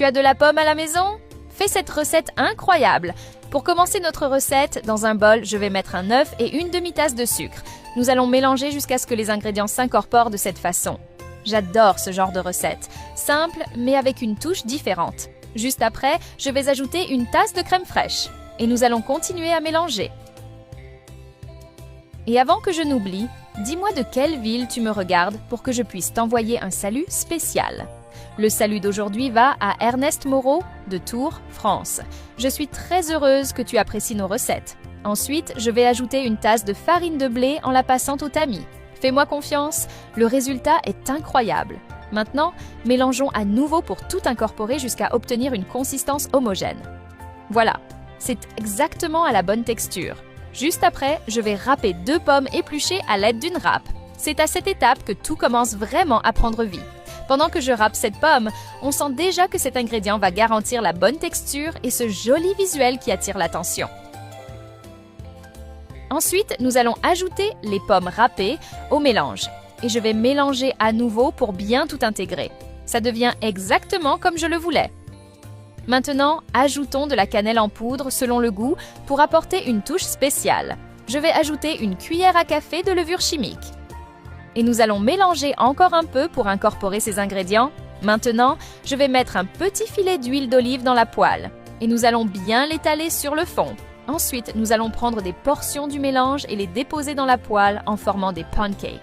Tu as de la pomme à la maison? Fais cette recette incroyable. Pour commencer notre recette, dans un bol, je vais mettre un œuf et une demi-tasse de sucre. Nous allons mélanger jusqu'à ce que les ingrédients s'incorporent de cette façon. J'adore ce genre de recette. Simple, mais avec une touche différente. Juste après, je vais ajouter une tasse de crème fraîche. Et nous allons continuer à mélanger. Et avant que je n'oublie, dis-moi de quelle ville tu me regardes pour que je puisse t'envoyer un salut spécial. Le salut d'aujourd'hui va à Ernest Moreau de Tours, France. Je suis très heureuse que tu apprécies nos recettes. Ensuite, je vais ajouter une tasse de farine de blé en la passant au tamis. Fais-moi confiance, le résultat est incroyable. Maintenant, mélangeons à nouveau pour tout incorporer jusqu'à obtenir une consistance homogène. Voilà, c'est exactement à la bonne texture. Juste après, je vais râper 2 pommes épluchées à l'aide d'une râpe. C'est à cette étape que tout commence vraiment à prendre vie. Pendant que je râpe cette pomme, on sent déjà que cet ingrédient va garantir la bonne texture et ce joli visuel qui attire l'attention. Ensuite, nous allons ajouter les pommes râpées au mélange. Et je vais mélanger à nouveau pour bien tout intégrer. Ça devient exactement comme je le voulais. Maintenant, ajoutons de la cannelle en poudre selon le goût pour apporter une touche spéciale. Je vais ajouter une cuillère à café de levure chimique. Et nous allons mélanger encore un peu pour incorporer ces ingrédients. Maintenant, je vais mettre un petit filet d'huile d'olive dans la poêle. Et nous allons bien l'étaler sur le fond. Ensuite, nous allons prendre des portions du mélange et les déposer dans la poêle en formant des pancakes.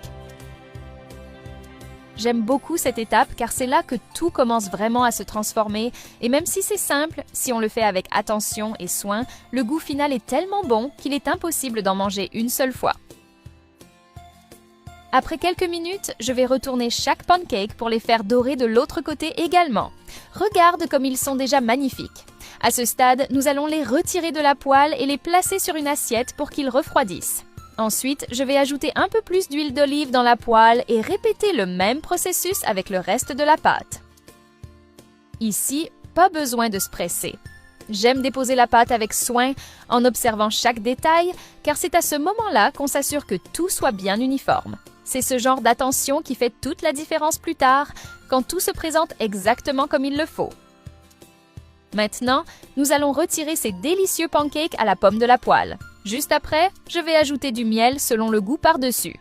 J'aime beaucoup cette étape car c'est là que tout commence vraiment à se transformer et même si c'est simple, si on le fait avec attention et soin, le goût final est tellement bon qu'il est impossible d'en manger une seule fois. Après quelques minutes, je vais retourner chaque pancake pour les faire dorer de l'autre côté également. Regarde comme ils sont déjà magnifiques. À ce stade, nous allons les retirer de la poêle et les placer sur une assiette pour qu'ils refroidissent. Ensuite, je vais ajouter un peu plus d'huile d'olive dans la poêle et répéter le même processus avec le reste de la pâte. Ici, pas besoin de se presser. J'aime déposer la pâte avec soin en observant chaque détail car c'est à ce moment-là qu'on s'assure que tout soit bien uniforme. C'est ce genre d'attention qui fait toute la différence plus tard quand tout se présente exactement comme il le faut. Maintenant, nous allons retirer ces délicieux pancakes à la pomme de la poêle. Juste après, je vais ajouter du miel selon le goût par-dessus.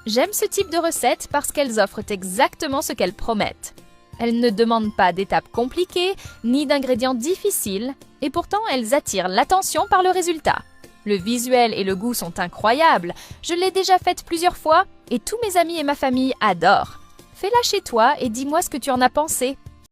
J'aime ce type de recette parce qu'elles offrent exactement ce qu'elles promettent. Elles ne demandent pas d'étapes compliquées ni d'ingrédients difficiles et pourtant elles attirent l'attention par le résultat. Le visuel et le goût sont incroyables. Je l'ai déjà faite plusieurs fois et tous mes amis et ma famille adorent. Fais-la chez toi et dis-moi ce que tu en as pensé.